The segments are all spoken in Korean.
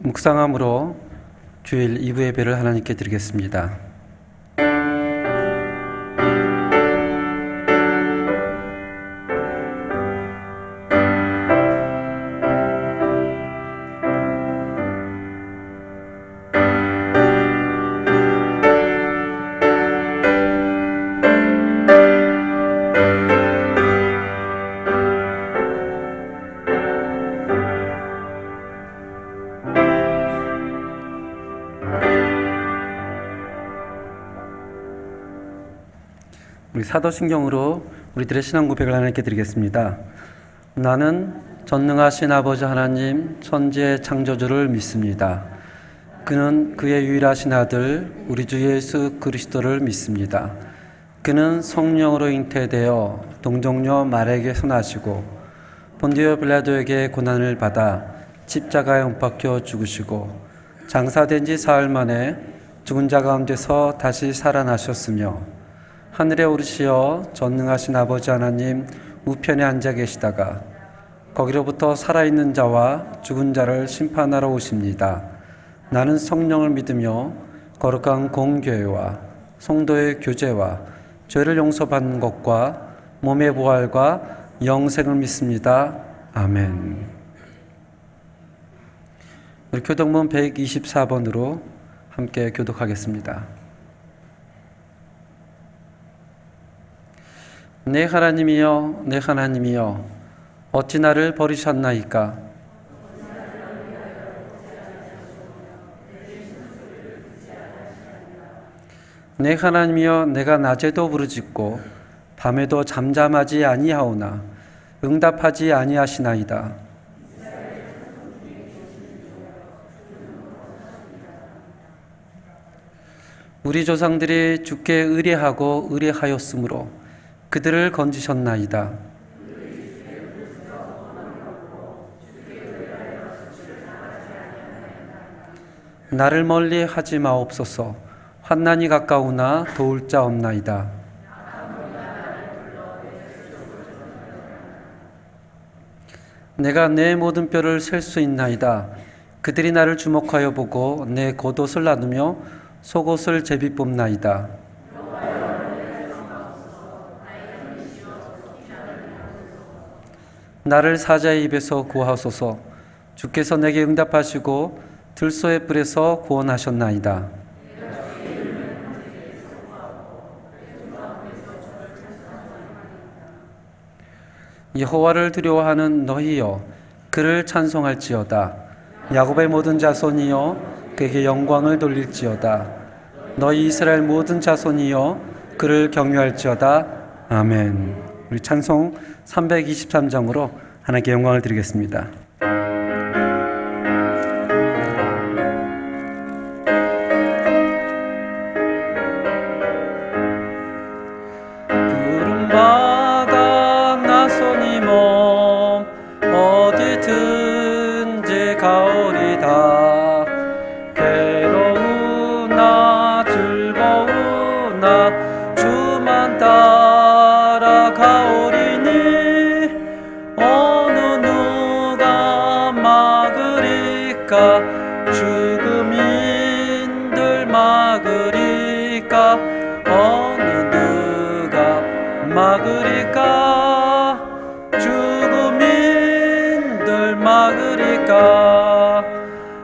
묵상함으로 주일 2부 예배를 하나님께 드리겠습니다. 우리 사도신경으로 우리들의 신앙 고백을 하나님께 드리겠습니다. 나는 전능하신 아버지 하나님 천지의 창조주를 믿습니다. 그는 그의 유일하신 아들 우리 주 예수 그리스도를 믿습니다. 그는 성령으로 잉태되어 동정녀 마리아에게서 나시고 본디오 빌라도에게 고난을 받아 십자가에 못 박혀 죽으시고 장사된 지 사흘 만에 죽은 자 가운데서 다시 살아나셨으며 하늘에 오르시어 전능하신 아버지 하나님 우편에 앉아 계시다가 거기로부터 살아있는 자와 죽은 자를 심판하러 오십니다. 나는 성령을 믿으며 거룩한 공교회와 성도의 교제와 죄를 용서받는 것과 몸의 부활과 영생을 믿습니다. 아멘. 우리 교독문 124번으로 함께 교독하겠습니다. 내 하나님이여 내 하나님이여 어찌 나를 버리셨나이까. 내 하나님이여 내가 낮에도 부르짖고 밤에도 잠잠하지 아니하오나 응답하지 아니하시나이다. 우리 조상들이 주께 의뢰하고 의뢰하였으므로 그들을 건지셨나이다. 나를 멀리 하지 마옵소서. 환난이 가까우나 도울 자 없나이다. 내가 내 모든 뼈를 셀 수 있나이다. 그들이 나를 주목하여 보고 내 겉옷을 나누며 속옷을 제비 뽑나이다. 나를 사자의 입에서 구하소서. 주께서 내게 응답하시고 들소의 뿔에서 구원하셨나이다. 여호와를 두려워하는 너희여 그를 찬송할지어다. 야곱의 모든 자손이여 그에게 영광을 돌릴지어다. 너희 이스라엘 모든 자손이여 그를 경유할지어다. 아멘. 우리 찬송 323장으로 하나님께 영광을 드리겠습니다. 구름마다 나서니 몸 어디든지 가오리다. 괴로우나 즐거우나 주만 따라가오리니 어느 누가 막으리까. 죽음인들 막으리까. 어느 누가 막으리까. 죽음인들 막으리까.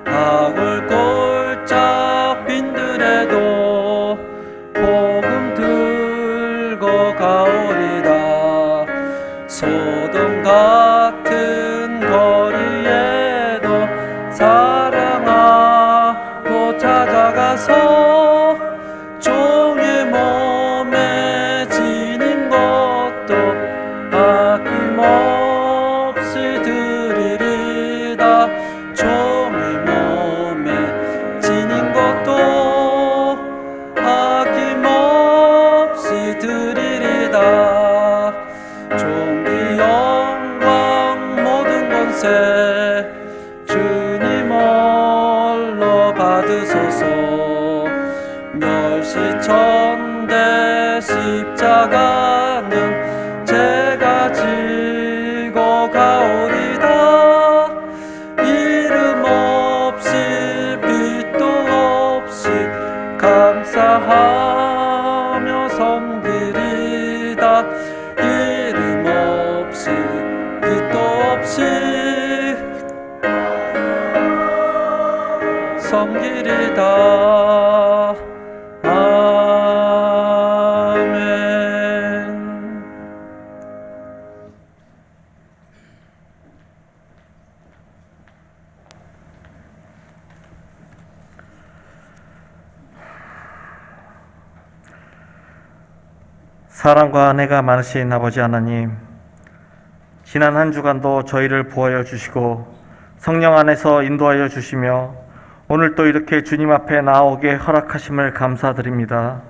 악을 꼴짝 빈들에도 복음 들고 가오리다. 소돔 같은 거리에도 사랑하고 찾아가서 종의 몸에 지닌 것도 아낌없이 드리리다. 종의 몸에 지닌 것도 아낌없이 드리리다. 종기 영광 모든 권세 주님 홀로 받으소서. 멸시천대 십자가는 제가 지고 가오리다. 이름 없이 없이 섬기리다. 아멘. 사랑과 은혜가 많으신 아버지 하나님, 지난 한 주간도 저희를 보호하여 주시고 성령 안에서 인도하여 주시며 오늘 또 이렇게 주님 앞에 나오게 허락하심을 감사드립니다.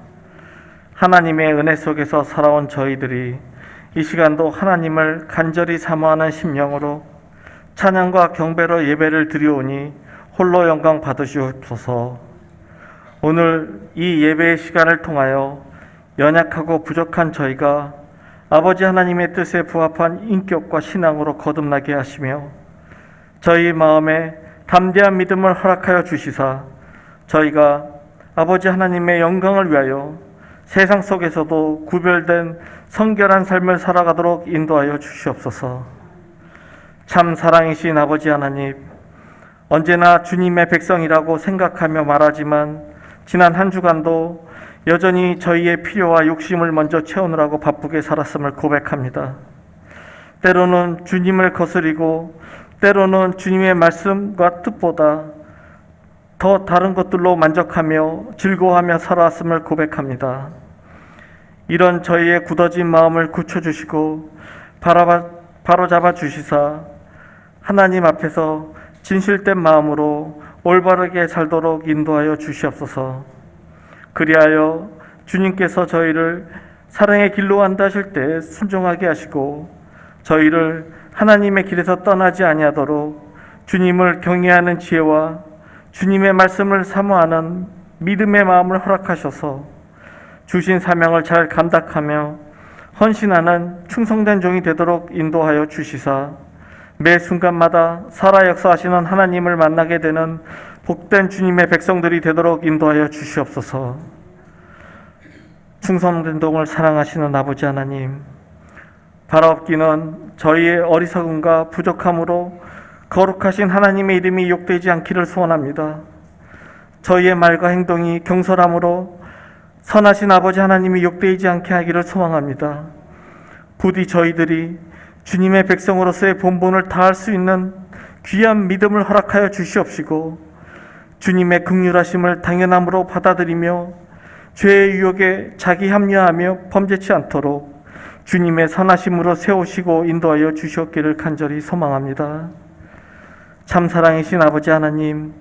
하나님의 은혜 속에서 살아온 저희들이 이 시간도 하나님을 간절히 사모하는 심령으로 찬양과 경배로 예배를 드리오니 홀로 영광 받으시옵소서. 오늘 이 예배의 시간을 통하여 연약하고 부족한 저희가 아버지 하나님의 뜻에 부합한 인격과 신앙으로 거듭나게 하시며 저희 마음에 담대한 믿음을 허락하여 주시사 저희가 아버지 하나님의 영광을 위하여 세상 속에서도 구별된 성결한 삶을 살아가도록 인도하여 주시옵소서. 참 사랑이신 아버지 하나님, 언제나 주님의 백성이라고 생각하며 말하지만 지난 한 주간도 여전히 저희의 필요와 욕심을 먼저 채우느라고 바쁘게 살았음을 고백합니다. 때로는 주님을 거스리고 때로는 주님의 말씀과 뜻보다 더 다른 것들로 만족하며 즐거워하며 살아왔음을 고백합니다. 이런 저희의 굳어진 마음을 굳혀주시고 바로잡아 주시사 하나님 앞에서 진실된 마음으로 올바르게 살도록 인도하여 주시옵소서. 그리하여 주님께서 저희를 사랑의 길로 안다실 때 순종하게 하시고 저희를 하나님의 길에서 떠나지 아니하도록 주님을 경외하는 지혜와 주님의 말씀을 사모하는 믿음의 마음을 허락하셔서 주신 사명을 잘 감당하며 헌신하는 충성된 종이 되도록 인도하여 주시사 매 순간마다 살아 역사하시는 하나님을 만나게 되는 복된 주님의 백성들이 되도록 인도하여 주시옵소서. 충성된 동을 사랑하시는 아버지 하나님, 바라옵기는 저희의 어리석음과 부족함으로 거룩하신 하나님의 이름이 욕되지 않기를 소원합니다. 저희의 말과 행동이 경솔함으로 선하신 아버지 하나님이 욕되지 않게 하기를 소망합니다. 부디 저희들이 주님의 백성으로서의 본분을 다할 수 있는 귀한 믿음을 허락하여 주시옵시고 주님의 긍휼하심을 당연함으로 받아들이며 죄의 유혹에 자기 합리화하며 범죄치 않도록 주님의 선하심으로 세우시고 인도하여 주시옵기를 간절히 소망합니다. 참 사랑이신 아버지 하나님,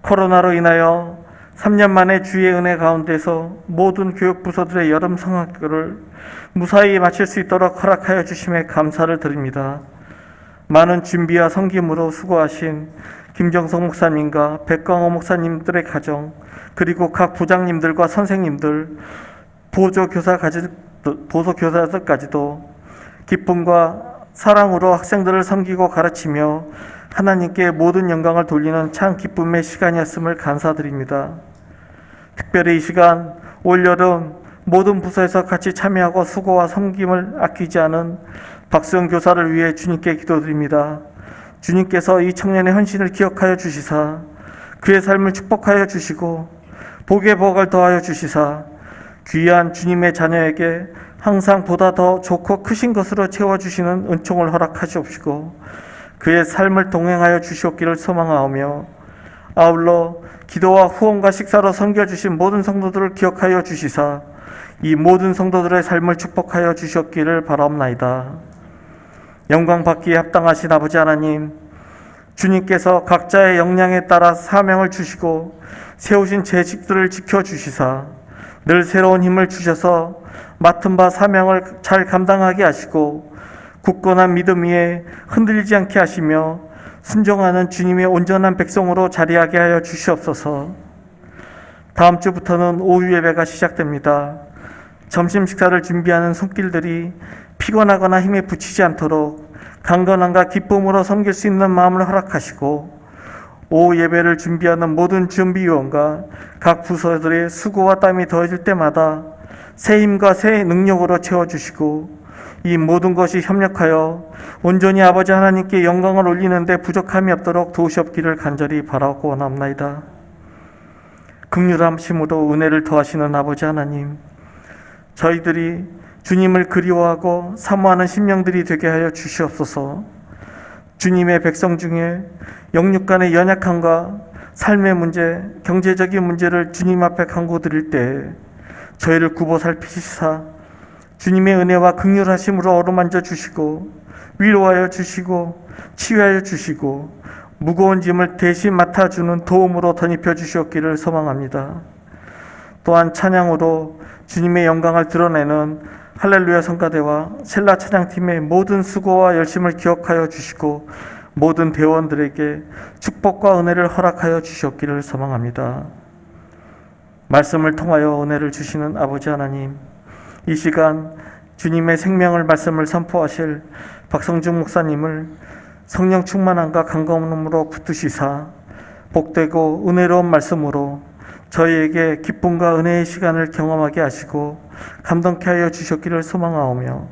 코로나로 인하여 3년 만에 주의 은혜 가운데서 모든 교육부서들의 여름 성학교를 무사히 마칠 수 있도록 허락하여 주심에 감사를 드립니다. 많은 준비와 섬김으로 수고하신 김정석 목사님과 백광호 목사님들의 가정, 그리고 각 부장님들과 선생님들, 보조교사들까지도 기쁨과 사랑으로 학생들을 섬기고 가르치며 하나님께 모든 영광을 돌리는 참 기쁨의 시간이었음을 감사드립니다. 특별히 이 시간 올여름 모든 부서에서 같이 참여하고 수고와 섬김을 아끼지 않은 박수영 교사를 위해 주님께 기도드립니다. 주님께서 이 청년의 헌신을 기억하여 주시사 그의 삶을 축복하여 주시고 복의 복을 더하여 주시사 귀한 주님의 자녀에게 항상 보다 더 좋고 크신 것으로 채워주시는 은총을 허락하시옵시고 그의 삶을 동행하여 주시옵기를 소망하오며 아울러 기도와 후원과 식사로 섬겨주신 모든 성도들을 기억하여 주시사 이 모든 성도들의 삶을 축복하여 주시옵기를 바라옵나이다. 영광 받기에 합당하신 아버지 하나님, 주님께서 각자의 역량에 따라 사명을 주시고 세우신 재직들을 지켜주시사 늘 새로운 힘을 주셔서 맡은 바 사명을 잘 감당하게 하시고 굳건한 믿음 위에 흔들리지 않게 하시며 순종하는 주님의 온전한 백성으로 자리하게 하여 주시옵소서. 다음 주부터는 오후 예배가 시작됩니다. 점심 식사를 준비하는 손길들이 피곤하거나 힘에 부치지 않도록 강건함과 기쁨으로 섬길 수 있는 마음을 허락하시고 오후 예배를 준비하는 모든 준비위원과 각 부서들의 수고와 땀이 더해질 때마다 새 힘과 새 능력으로 채워주시고 이 모든 것이 협력하여 온전히 아버지 하나님께 영광을 올리는데 부족함이 없도록 도우시옵기를 간절히 바라고 원합나이다. 긍휼하심으로 은혜를 더하시는 아버지 하나님, 저희들이 주님을 그리워하고 사모하는 심령들이 되게 하여 주시옵소서. 주님의 백성 중에 영육 간의 연약함과 삶의 문제, 경제적인 문제를 주님 앞에 간구드릴 때 저희를 굽어 살피시사 주님의 은혜와 긍휼하심으로 어루만져 주시고 위로하여 주시고 치유하여 주시고 무거운 짐을 대신 맡아주는 도움으로 덧입혀 주시옵기를 소망합니다. 또한 찬양으로 주님의 영광을 드러내는 할렐루야 성가대와 셀라 찬양팀의 모든 수고와 열심을 기억하여 주시고 모든 대원들에게 축복과 은혜를 허락하여 주시옵기를 소망합니다. 말씀을 통하여 은혜를 주시는 아버지 하나님, 이 시간 주님의 생명을 말씀을 선포하실 박성중 목사님을 성령 충만함과 강건함으로 붙드시사 복되고 은혜로운 말씀으로 저희에게 기쁨과 은혜의 시간을 경험하게 하시고 감동케 하여 주셨기를 소망하오며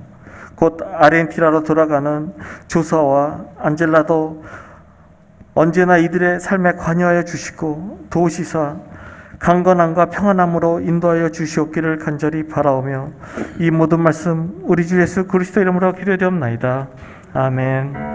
곧 아르헨티나로 돌아가는 조사와 안젤라도 언제나 이들의 삶에 관여하여 주시고 도우시사 강건함과 평안함으로 인도하여 주시옵기를 간절히 바라오며 이 모든 말씀 우리 주 예수 그리스도 이름으로 기도드리옵나이다. 아멘.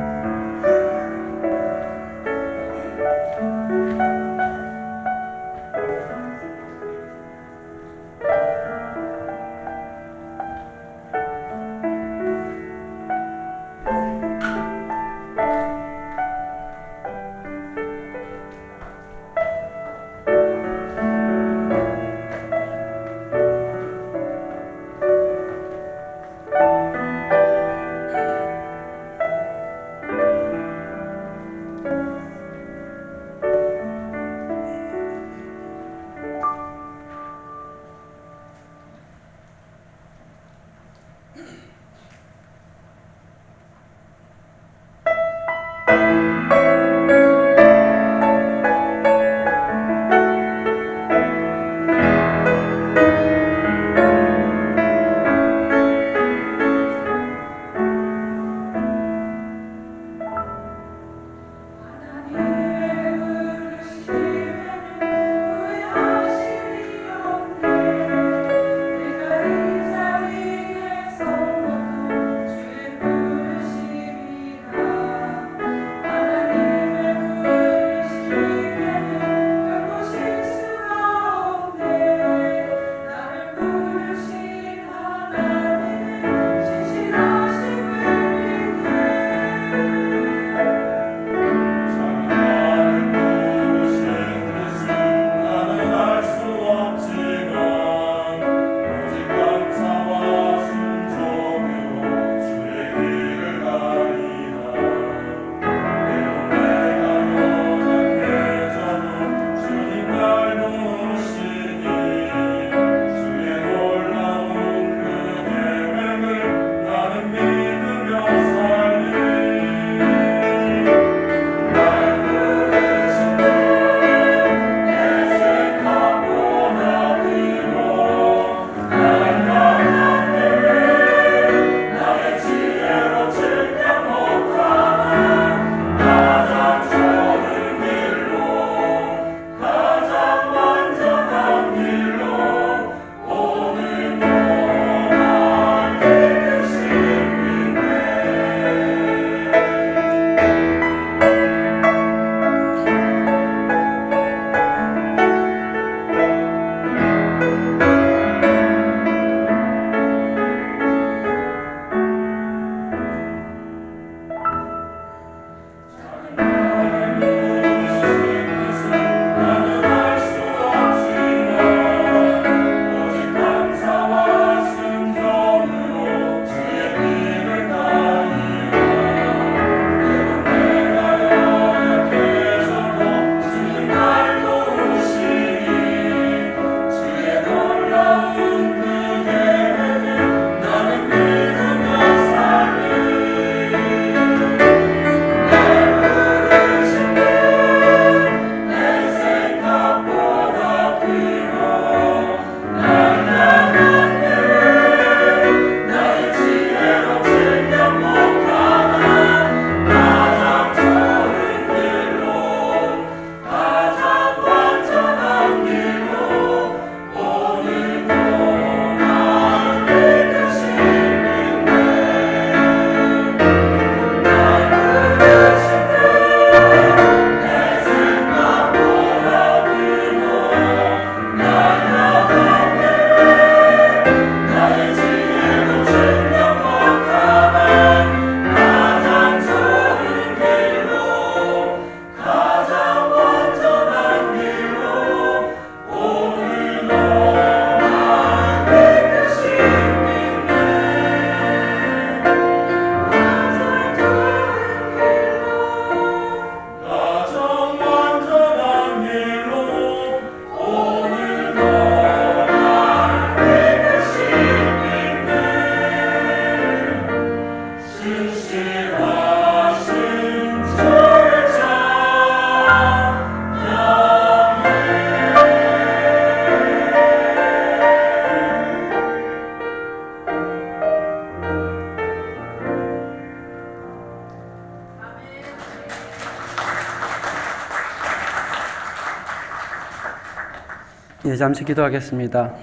예, 잠시 기도하겠습니다.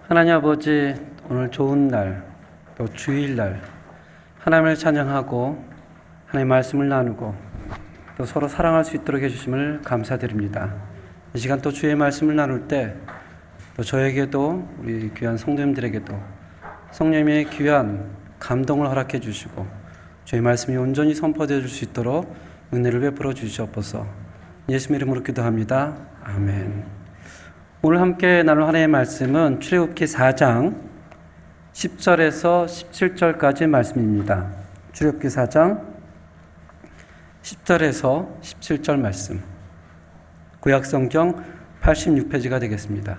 하나님 아버지, 오늘 좋은 날, 또 주일날 하나님을 찬양하고 하나님의 말씀을 나누고 또 서로 사랑할 수 있도록 해주심을 감사드립니다. 이 시간 또 주의 말씀을 나눌 때 또 저에게도 우리 귀한 성도님들에게도 성령님의 귀한 감동을 허락해 주시고 주의 말씀이 온전히 선포되어 줄 수 있도록 은혜를 베풀어 주시옵소서. 예수님 이름으로 기도합니다. 아멘. 오늘 함께 나눌 하나님의 말씀은 출애굽기 4장 10절에서 17절까지 말씀입니다. 출애굽기 4장 10절에서 17절 말씀. 구약성경 86페이지가 되겠습니다.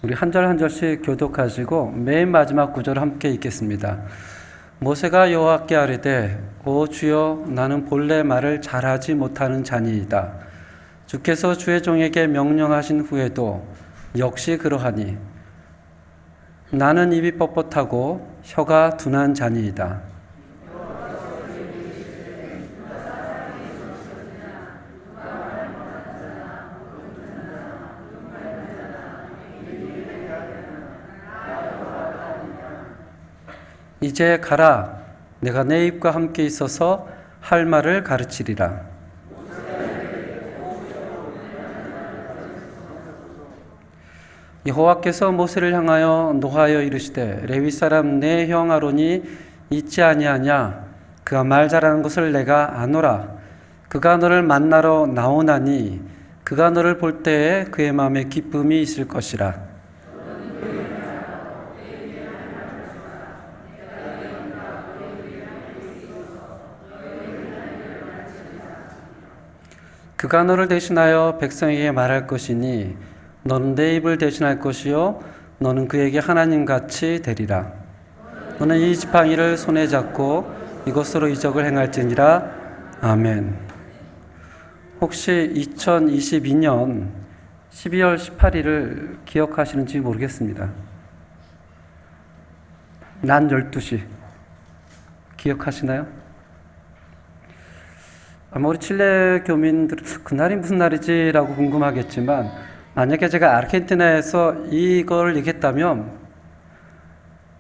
우리 한 절 한 절씩 교독하시고 맨 마지막 구절을 함께 읽겠습니다. 모세가 여호와께 아뢰되 오 주여 나는 본래 말을 잘하지 못하는 자니이다. 주께서 주의 종에게 명령하신 후에도 역시 그러하니 나는 입이 뻣뻣하고 혀가 둔한 자니이다. 이제 가라. 내가 내 입과 함께 있어서 할 말을 가르치리라. 여호와께서 모세를 향하여 노하여 이르시되 레위 사람 내 형 아론이 있지 아니하냐? 그가 말 잘하는 것을 내가 아노라. 그가 너를 만나러 나오나니 그가 너를 볼 때에 그의 마음에 기쁨이 있을 것이라. 그가 너를 대신하여 백성에게 말할 것이니 너는 내 입을 대신할 것이요 너는 그에게 하나님같이 되리라. 너는 이 지팡이를 손에 잡고 이것으로 이적을 행할지니라. 아멘. 혹시 2022년 12월 18일을 기억하시는지 모르겠습니다. 낮 12시 기억하시나요? 아마 우리 칠레 교민들 그날이 무슨 날이지라고 궁금하겠지만 만약에 제가 아르헨티나에서 이걸 얘기했다면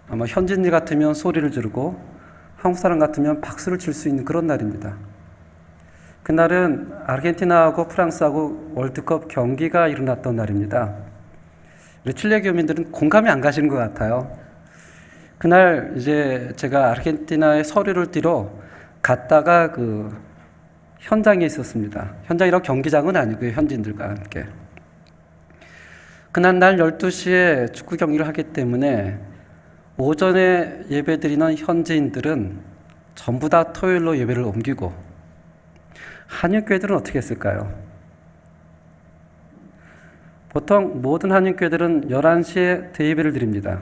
아마 현지인들 같으면 소리를 지르고 한국 사람 같으면 박수를 칠 수 있는 그런 날입니다. 그날은 아르헨티나하고 프랑스하고 월드컵 경기가 일어났던 날입니다. 우리 칠레 교민들은 공감이 안 가시는 것 같아요. 그날 이제 제가 아르헨티나에 서류를 띠러 갔다가 현장에 있었습니다. 현장이라고 경기장은 아니고요. 현지인들과 함께. 그날 날 12시에 축구 경기를 하기 때문에 오전에 예배드리는 현지인들은 전부 다 토요일로 예배를 옮기고 한인교회들은 어떻게 했을까요? 보통 모든 한인교회들은 11시에 대예배를 드립니다.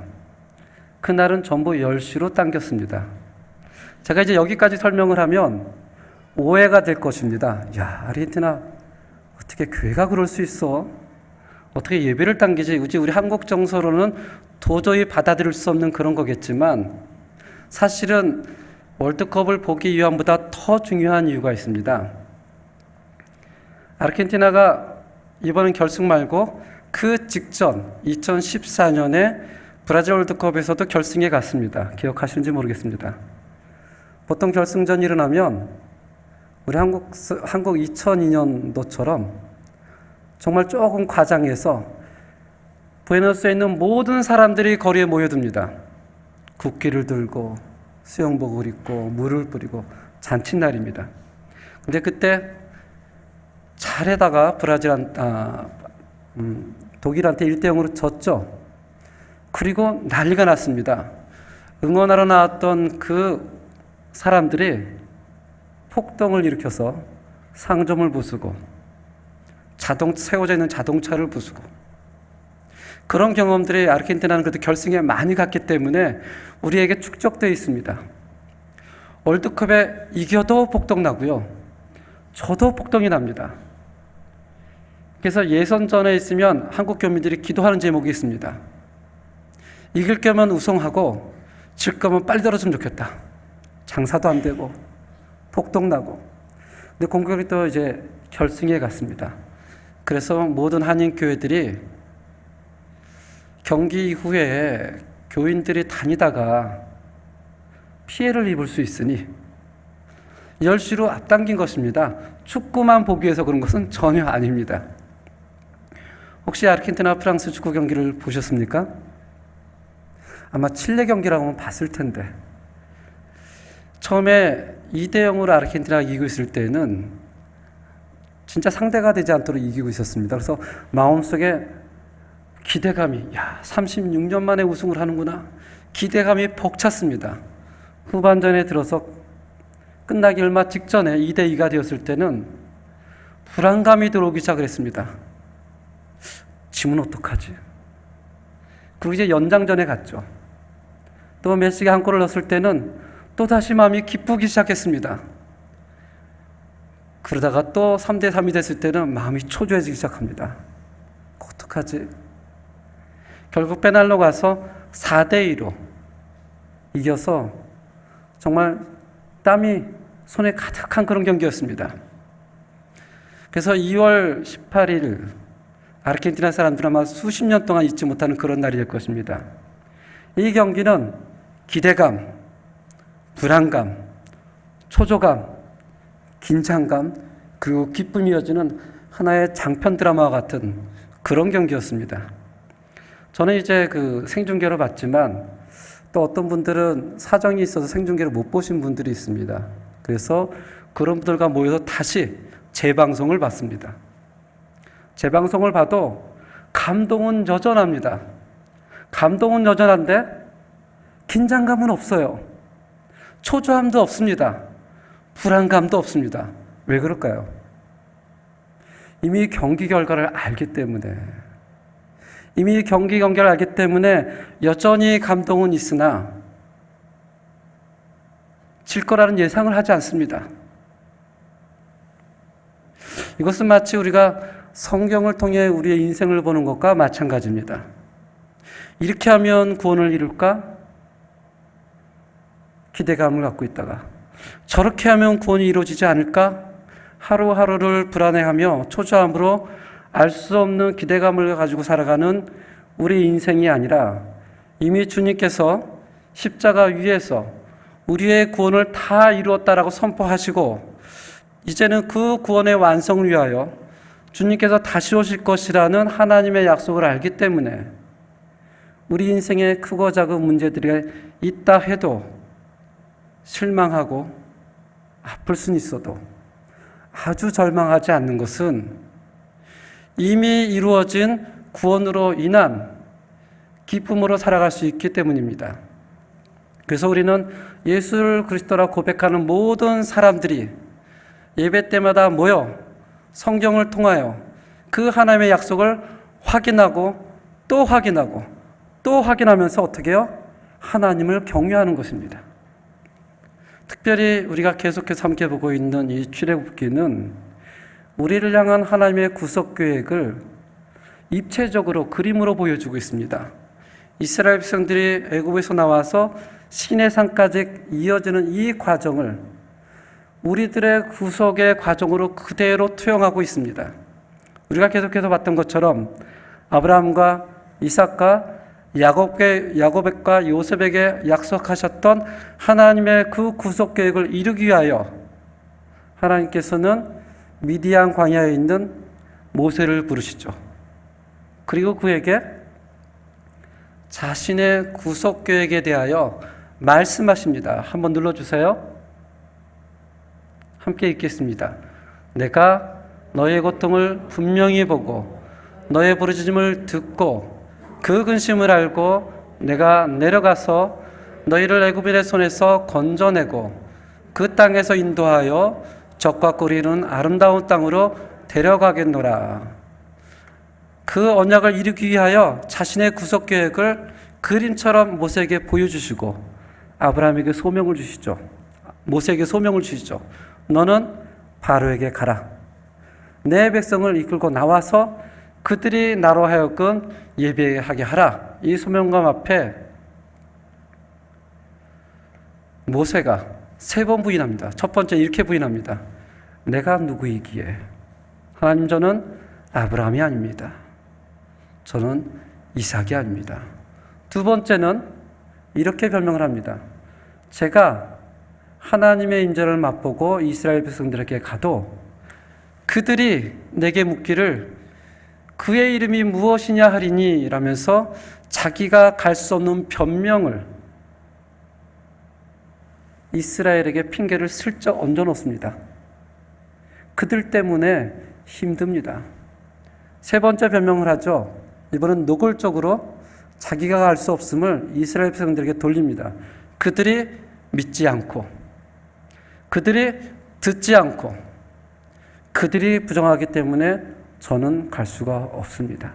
그날은 전부 10시로 당겼습니다. 제가 이제 여기까지 설명을 하면 오해가 될 것입니다. 야, 아르헨티나 어떻게 교회가 그럴 수 있어? 어떻게 예배를 당기지? 우리 한국 정서로는 도저히 받아들일 수 없는 그런 거겠지만 사실은 월드컵을 보기 위함보다 더 중요한 이유가 있습니다. 아르헨티나가 이번엔 결승 말고 그 직전 2014년에 브라질 월드컵에서도 결승에 갔습니다. 기억하시는지 모르겠습니다. 보통 결승전이 일어나면 우리 한국 2002년도처럼 정말 조금 과장해서 부에노스에 있는 모든 사람들이 거리에 모여듭니다. 국기를 들고 수영복을 입고 물을 뿌리고 잔칫날입니다. 근데 그때 잘해다가 독일한테 1대0으로 졌죠. 그리고 난리가 났습니다. 응원하러 나왔던 그 사람들이 폭동을 일으켜서 상점을 부수고 세워져 있는 자동차를 부수고 그런 경험들이 아르헨티나는 그래도 결승에 많이 갔기 때문에 우리에게 축적되어 있습니다. 월드컵에 이겨도 폭동 나고요. 저도 폭동이 납니다. 그래서 예선전에 있으면 한국 교민들이 기도하는 제목이 있습니다. 이길 거면 우승하고 질 거면 빨리 떨어지면 좋겠다. 장사도 안 되고 폭동 나고 근데 공격이 또 이제 결승에 갔습니다. 그래서 모든 한인 교회들이 경기 이후에 교인들이 다니다가 피해를 입을 수 있으니 10시로 앞당긴 것입니다. 축구만 보기 위해서 그런 것은 전혀 아닙니다. 혹시 아르헨티나 프랑스 축구 경기를 보셨습니까? 아마 칠레 경기라고는 봤을 텐데, 처음에 2대0으로 아르헨티나가 이기고 있을 때는 진짜 상대가 되지 않도록 이기고 있었습니다. 그래서 마음속에 기대감이, 36년 만에 우승을 하는구나, 기대감이 벅찼습니다. 후반전에 들어서 끝나기 얼마 직전에 2대2가 되었을 때는 불안감이 들어오기 시작을 했습니다. 지면 어떡하지? 그리고 이제 연장전에 갔죠. 또 메시가 한 골을 넣었을 때는 또다시 마음이 기쁘기 시작했습니다. 그러다가 또 3대3이 됐을 때는 마음이 초조해지기 시작합니다. 어떡하지? 결국 페널로 가서 4대2로 이겨서 정말 땀이 손에 가득한 그런 경기였습니다. 그래서 2월 18일 아르헨티나 사람들은 아마 수십 년 동안 잊지 못하는 그런 날이 될 것입니다. 이 경기는 기대감, 불안감, 초조감, 긴장감, 그리고 기쁨이 이어지는 하나의 장편 드라마와 같은 그런 경기였습니다. 저는 이제 그 생중계로 봤지만 또 어떤 분들은 사정이 있어서 생중계를 못 보신 분들이 있습니다. 그래서 그런 분들과 모여서 다시 재방송을 봤습니다. 재방송을 봐도 감동은 여전합니다. 감동은 여전한데 긴장감은 없어요. 초조함도 없습니다. 불안감도 없습니다. 왜 그럴까요? 이미 경기 결과를 알기 때문에, 이미 경기 결과를 알기 때문에 여전히 감동은 있으나 질 거라는 예상을 하지 않습니다. 이것은 마치 우리가 성경을 통해 우리의 인생을 보는 것과 마찬가지입니다. 이렇게 하면 구원을 이룰까? 기대감을 갖고 있다가 저렇게 하면 구원이 이루어지지 않을까? 하루하루를 불안해하며 초조함으로 알 수 없는 기대감을 가지고 살아가는 우리 인생이 아니라 이미 주님께서 십자가 위에서 우리의 구원을 다 이루었다라고 선포하시고 이제는 그 구원의 완성을 위하여 주님께서 다시 오실 것이라는 하나님의 약속을 알기 때문에 우리 인생에 크고 작은 문제들이 있다 해도 실망하고 아플 수는 있어도 아주 절망하지 않는 것은 이미 이루어진 구원으로 인한 기쁨으로 살아갈 수 있기 때문입니다. 그래서 우리는 예수 그리스도라 고백하는 모든 사람들이 예배 때마다 모여 성경을 통하여 그 하나님의 약속을 확인하고 또 확인하고 또 확인하면서 어떻게 해요? 하나님을 경외하는 것입니다. 특별히 우리가 계속해서 함께 보고 있는 이 출애굽기는 우리를 향한 하나님의 구속 계획을 입체적으로 그림으로 보여주고 있습니다. 이스라엘 백성들이 애굽에서 나와서 시내산까지 이어지는 이 과정을 우리들의 구속의 과정으로 그대로 투영하고 있습니다. 우리가 계속해서 봤던 것처럼 아브라함과 이삭과 야곱과 요셉에게 약속하셨던 하나님의 그 구속 계획을 이루기 위하여 하나님께서는 미디안 광야에 있는 모세를 부르시죠. 그리고 그에게 자신의 구속 계획에 대하여 말씀하십니다. 한번 눌러주세요. 함께 읽겠습니다. 내가 너의 고통을 분명히 보고 너의 부르짖음을 듣고 그 근심을 알고 내가 내려가서 너희를 애굽인의 손에서 건져내고 그 땅에서 인도하여 적과 꿀이 흐르는 아름다운 땅으로 데려가겠노라. 그 언약을 이루기 위하여 자신의 구속 계획을 그림처럼 모세에게 보여주시고 아브라함에게 소명을 주시죠. 모세에게 소명을 주시죠. 너는 바로에게 가라. 내 백성을 이끌고 나와서 그들이 나로 하여금 예배하게 하라. 이 소명감 앞에 모세가 3번 부인합니다. 첫 번째 이렇게 부인합니다. 내가 누구이기에? 하나님, 저는 아브라함이 아닙니다. 저는 이삭이 아닙니다. 두 번째는 이렇게 변명을 합니다. 제가 하나님의 임재를 맛보고 이스라엘 백성들에게 가도 그들이 내게 묻기를 그의 이름이 무엇이냐 하리니 라면서 자기가 갈 수 없는 변명을 이스라엘에게 핑계를 슬쩍 얹어놓습니다. 그들 때문에 힘듭니다. 세 번째 변명을 하죠. 이번은 노골적으로 자기가 갈 수 없음을 이스라엘 백성들에게 돌립니다. 그들이 믿지 않고, 그들이 듣지 않고, 그들이 부정하기 때문에 저는 갈 수가 없습니다.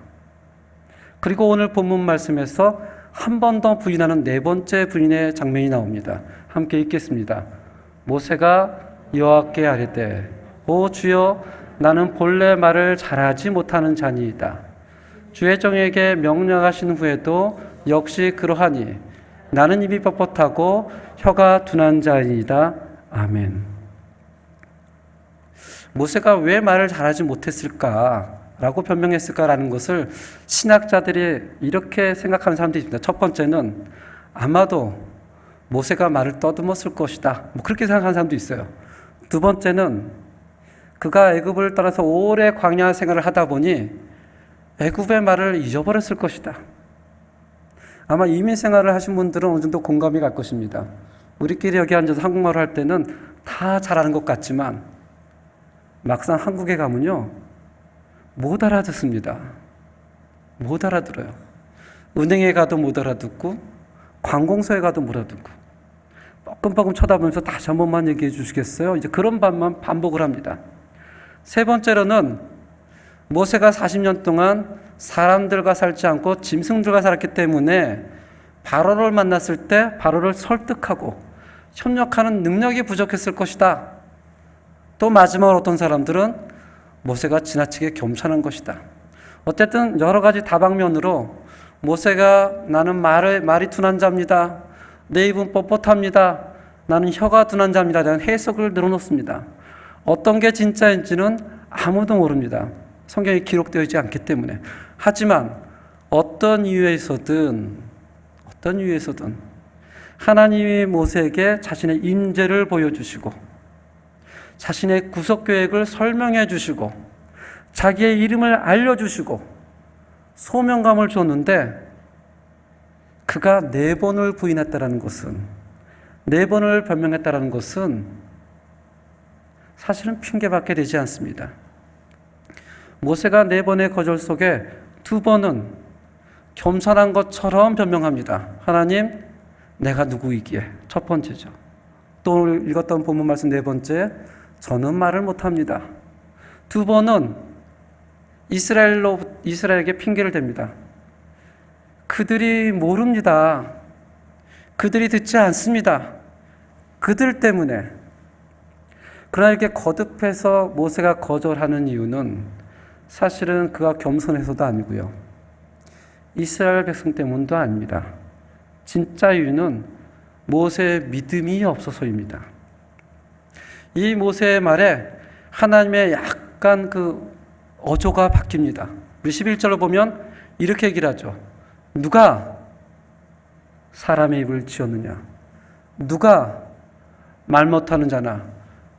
그리고 오늘 본문 말씀에서 한 번 더 부인하는 네 번째 부인의 장면이 나옵니다. 함께 읽겠습니다. 모세가 여호와께 아뢰되 오 주여, 나는 본래 말을 잘하지 못하는 자니이다. 주의 종에게 명령하신 후에도 역시 그러하니 나는 입이 뻣뻣하고 혀가 둔한 자이다. 아멘. 모세가 왜 말을 잘하지 못했을까라고 변명했을까라는 것을 신학자들이 이렇게 생각하는 사람들이 있습니다. 첫 번째는 아마도 모세가 말을 떠듬었을 것이다, 그렇게 생각하는 사람도 있어요. 두 번째는 그가 애굽을 떠나서 오래 광야 생활을 하다 보니 애굽의 말을 잊어버렸을 것이다. 아마 이민 생활을 하신 분들은 어느 정도 공감이 갈 것입니다. 우리끼리 여기 앉아서 한국말을 할 때는 다 잘하는 것 같지만 막상 한국에 가면요, 못 알아듣습니다. 못 알아들어요. 은행에 가도 못 알아듣고 관공서에 가도 못 알아듣고 뻐끔뻐끔 쳐다보면서 다시 한 번만 얘기해 주시겠어요? 이제 그런 반만 반복을 합니다. 세 번째로는 모세가 40년 동안 사람들과 살지 않고 짐승들과 살았기 때문에 바로를 만났을 때 바로를 설득하고 협력하는 능력이 부족했을 것이다. 또 마지막으로 어떤 사람들은 모세가 지나치게 겸손한 것이다. 어쨌든 여러 가지 다방면으로 모세가 나는 말이 둔한 자입니다. 내 입은 뻣뻣합니다. 나는 혀가 둔한 자입니다. 라는 해석을 늘어놓습니다. 어떤 게 진짜인지는 아무도 모릅니다. 성경에 기록되어 있지 않기 때문에. 하지만 어떤 이유에서든 하나님이 모세에게 자신의 임재를 보여주시고 자신의 구속 계획을 설명해 주시고 자기의 이름을 알려주시고 소명감을 줬는데 그가 4번을 부인했다라는 것은, 4번을 변명했다라는 것은 사실은 핑계밖에 되지 않습니다. 모세가 4번의 거절 속에 2번은 겸손한 것처럼 변명합니다. 하나님, 내가 누구이기에? 첫 번째죠. 또 읽었던 본문 말씀 4번째, 저는 말을 못합니다. 2번은 이스라엘에게 핑계를 댑니다. 그들이 모릅니다. 그들이 듣지 않습니다. 그들 때문에. 그러나 이렇게 거듭해서 모세가 거절하는 이유는 사실은 그가 겸손해서도 아니고요, 이스라엘 백성 때문도 아닙니다. 진짜 이유는 모세의 믿음이 없어서입니다. 이 모세의 말에 하나님의 약간 그 어조가 바뀝니다. 우리 11절을 보면 이렇게 얘기를 하죠. 누가 사람의 입을 지었느냐? 누가 말 못하는 자나?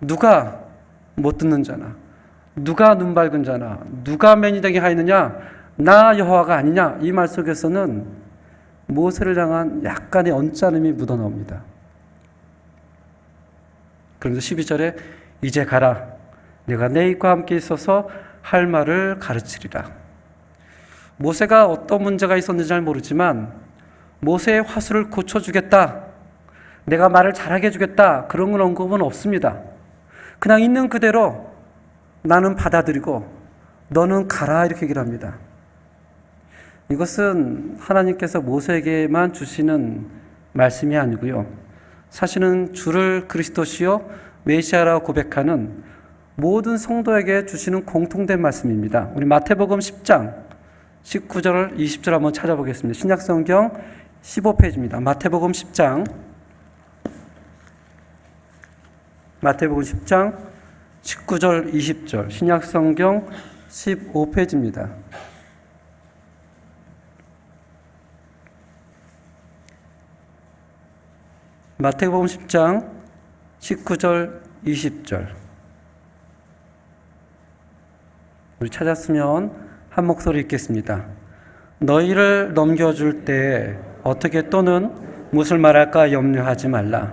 누가 못 듣는 자나? 누가 눈 밝은 자나? 누가 매니되게 하였느냐? 나 여호와가 아니냐? 이 말 속에서는 모세를 향한 약간의 언짢음이 묻어나옵니다. 그러면서 12절에 이제 가라. 내가 내 입과 함께 있어서 할 말을 가르치리라. 모세가 어떤 문제가 있었는지 잘 모르지만 모세의 화술을 고쳐주겠다, 내가 말을 잘하게 해주겠다, 그런 건 언급은 없습니다. 그냥 있는 그대로 나는 받아들이고 너는 가라, 이렇게 얘기를 합니다. 이것은 하나님께서 모세에게만 주시는 말씀이 아니고요, 사실은 주를 그리스도시요 메시아라고 고백하는 모든 성도에게 주시는 공통된 말씀입니다. 우리 마태복음 10장 19절 20절 한번 찾아보겠습니다. 신약성경 15페이지입니다. 마태복음 10장 19절, 20절, 신약성경 15페이지입니다. 마태복음 10장 19절, 20절. 우리 찾았으면 한 목소리 읽겠습니다. 너희를 넘겨줄 때 어떻게 또는 무엇을 말할까 염려하지 말라.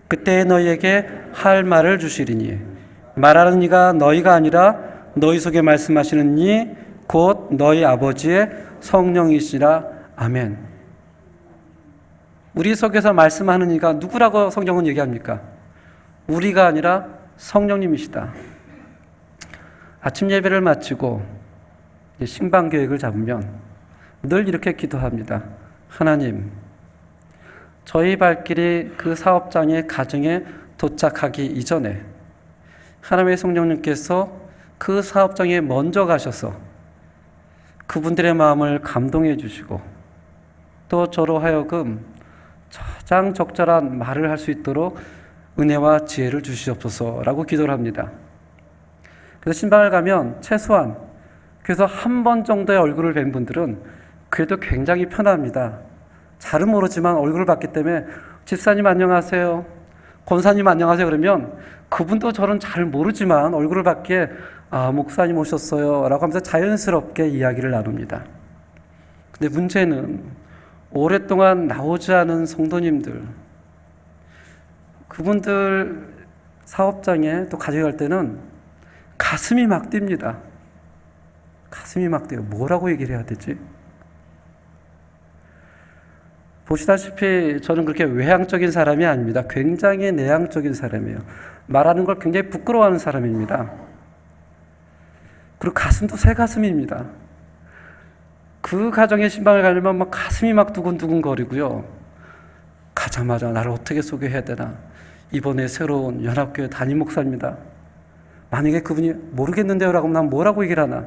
그때 너희에게 할 말을 주시리니 말하는 이가 너희가 아니라 너희 속에 말씀하시는 이 곧 너희 아버지의 성령이시라. 아멘. 우리 속에서 말씀하는 이가 누구라고 성경은 얘기합니까? 우리가 아니라 성령님이시다. 아침 예배를 마치고 신방 계획을 잡으면 늘 이렇게 기도합니다. 하나님, 저희 발길이 그 사업장의 가정에 도착하기 이전에 하나님의 성령님께서 그 사업장에 먼저 가셔서 그분들의 마음을 감동해 주시고 또 저로 하여금 가장 적절한 말을 할 수 있도록 은혜와 지혜를 주시옵소서라고 기도를 합니다. 그래서 신방을 가면 최소한 그래서 한 번 정도의 얼굴을 뵌 분들은 그래도 굉장히 편합니다. 잘은 모르지만 얼굴을 봤기 때문에 집사님 안녕하세요, 권사님 안녕하세요 그러면 그분도 저는 잘 모르지만 얼굴을 봤기에 목사님 오셨어요 라고 하면서 자연스럽게 이야기를 나눕니다. 근데 문제는 오랫동안 나오지 않은 성도님들, 그분들 사업장에 또 가져갈 때는 가슴이 막 뜁니다. 가슴이 막 뛰어요. 뭐라고 얘기를 해야 되지? 보시다시피 저는 그렇게 외향적인 사람이 아닙니다. 굉장히 내향적인 사람이에요. 말하는 걸 굉장히 부끄러워하는 사람입니다. 그리고 가슴도 새 가슴입니다. 그 가정에 신방을 가려면 막 가슴이 막 두근두근 거리고요. 가자마자 나를 어떻게 소개해야 되나. 이번에 새로운 연합교회 담임 목사입니다. 만약에 그분이 모르겠는데요 라고 하면 난 뭐라고 얘기를 하나.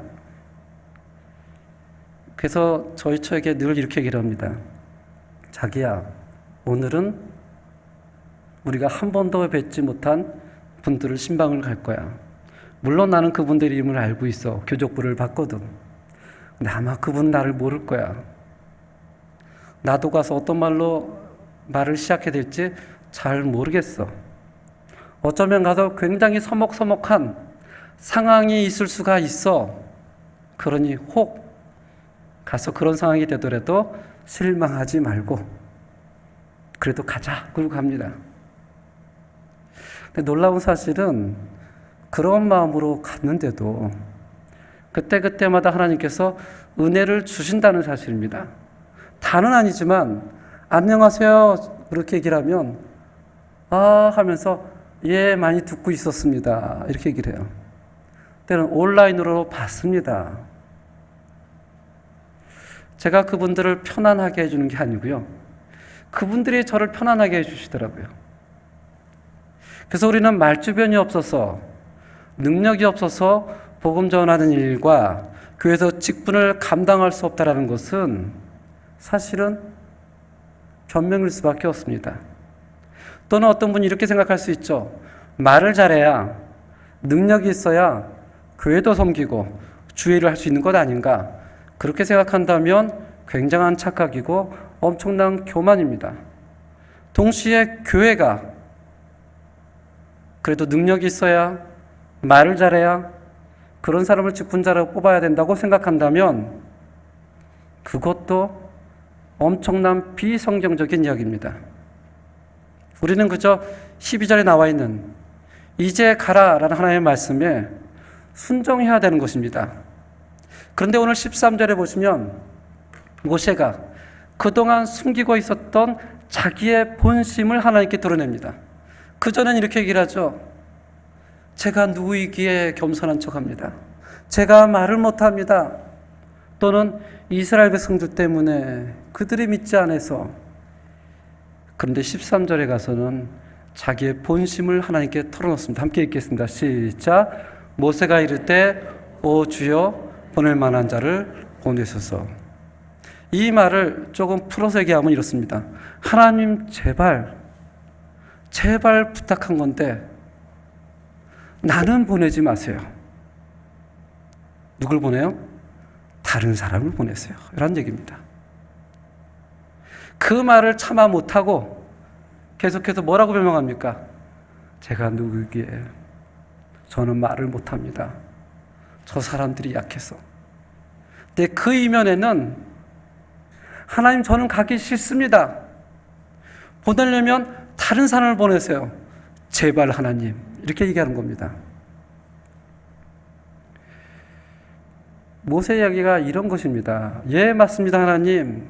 그래서 저희 처에게 늘 이렇게 얘기를 합니다. 자기야, 오늘은 우리가 한 번도 뵙지 못한 분들을 신방을 갈 거야. 물론 나는 그분들 이름을 알고 있어. 교족부를 봤거든. 근데 아마 그분 나를 모를 거야. 나도 가서 어떤 말로 말을 시작해야 될지 잘 모르겠어. 어쩌면 가서 굉장히 서먹서먹한 상황이 있을 수가 있어. 그러니 혹 가서 그런 상황이 되더라도 실망하지 말고 그래도 가자. 그러고 갑니다. 근데 놀라운 사실은 그런 마음으로 갔는데도 그때그때마다 하나님께서 은혜를 주신다는 사실입니다. 다는 아니지만 안녕하세요 그렇게 얘기를 하면 하면서 예 많이 듣고 있었습니다 이렇게 얘기를 해요. 때는 온라인으로 봤습니다. 제가 그분들을 편안하게 해주는 게 아니고요. 그분들이 저를 편안하게 해주시더라고요. 그래서 우리는 말주변이 없어서 능력이 없어서 복음 전하는 일과 교회에서 직분을 감당할 수 없다는 것은 사실은 변명일 수밖에 없습니다. 또는 어떤 분이 이렇게 생각할 수 있죠. 말을 잘해야 능력이 있어야 교회도 섬기고 주일을 할 수 있는 것 아닌가. 그렇게 생각한다면 굉장한 착각이고 엄청난 교만입니다. 동시에 교회가 그래도 능력이 있어야 말을 잘해야 그런 사람을 직분자로 뽑아야 된다고 생각한다면 그것도 엄청난 비성경적인 이야기입니다. 우리는 그저 12절에 나와 있는 이제 가라라는 하나님의 말씀에 순종해야 되는 것입니다. 그런데 오늘 13절에 보시면 모세가 그동안 숨기고 있었던 자기의 본심을 하나님께 드러냅니다. 그전엔 이렇게 얘기를 하죠. 제가 누구이기에 겸손한 척합니다. 제가 말을 못합니다. 또는 이스라엘 백성들 때문에 그들이 믿지 않아서. 그런데 13절에 가서는 자기의 본심을 하나님께 털어놓습니다. 함께 읽겠습니다. 시작. 모세가 이르되 오 주여 보낼 만한 자를 보내소서. 이 말을 조금 풀어서 얘기하면 이렇습니다. 하나님 제발 부탁한 건데 나는 보내지 마세요. 누굴 보내요? 다른 사람을 보내세요. 이런 얘기입니다. 그 말을 참아 못하고 계속해서 뭐라고 변명합니까? 제가 누구기에 저는 말을 못합니다. 저 사람들이 약해서. 근데 그 이면에는 하나님 저는 가기 싫습니다. 보내려면 다른 사람을 보내세요. 제발 하나님. 이렇게 얘기하는 겁니다. 모세 이야기가 이런 것입니다. 예, 맞습니다, 하나님.